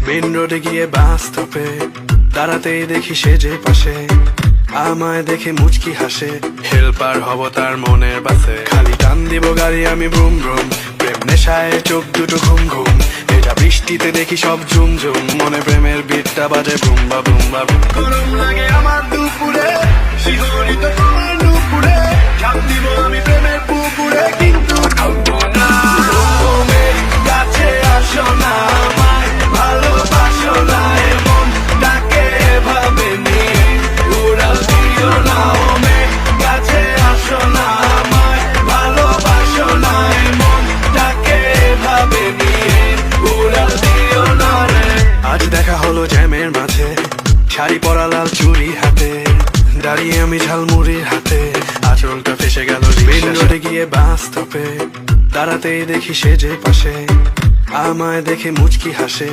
Main রোডে গিয়ে বাস স্টপে দাঁড়াতেই দেখি সে যে পাশে আমায় দেখে মুচকি হাসে। হেল্পার হব তার মনের বাসে, খালি টান দিব গাড়ি আমি ব্রুম ব্রুম। প্রেম নেশায় চোখ দুটো ঘুম ঘুম, এটা বৃষ্টিতে দেখি সব ঝুম ঝুম। মনে প্রেমের বিটটা বাজে বুম্বা বুম্বা। গরম লাগে আমার দুপুরে, শিহরিত তোমার নুপুরে, ঝাঁপ দিব আমি প্রেমের পুকুরে, কিন্তু ডুববো না। তুমি কাছে আসো না, আমায় ভালোবাসো না, এমন ডাকে এভাবে নিয়ে উড়াল দিও না। ওমে কাছে আসো না, আমায় ভালোবাসো না, এমন ডাকে এভাবে নিয়ে উড়াল দিও না রে। আজ দেখা হলো জ্যামের মাঝে, শাড়ি পরা লাল চুড়ি হাতে, দাঁড়িয়ে আমি ঝালমুড়ির হাতে, আঁচলটা ফেসে গেল। মেন রোডে গিয়ে বাস স্টপে দাঁড়াতেই দেখি সে যে পাশে আমায় দেখে মুচকি হাসে।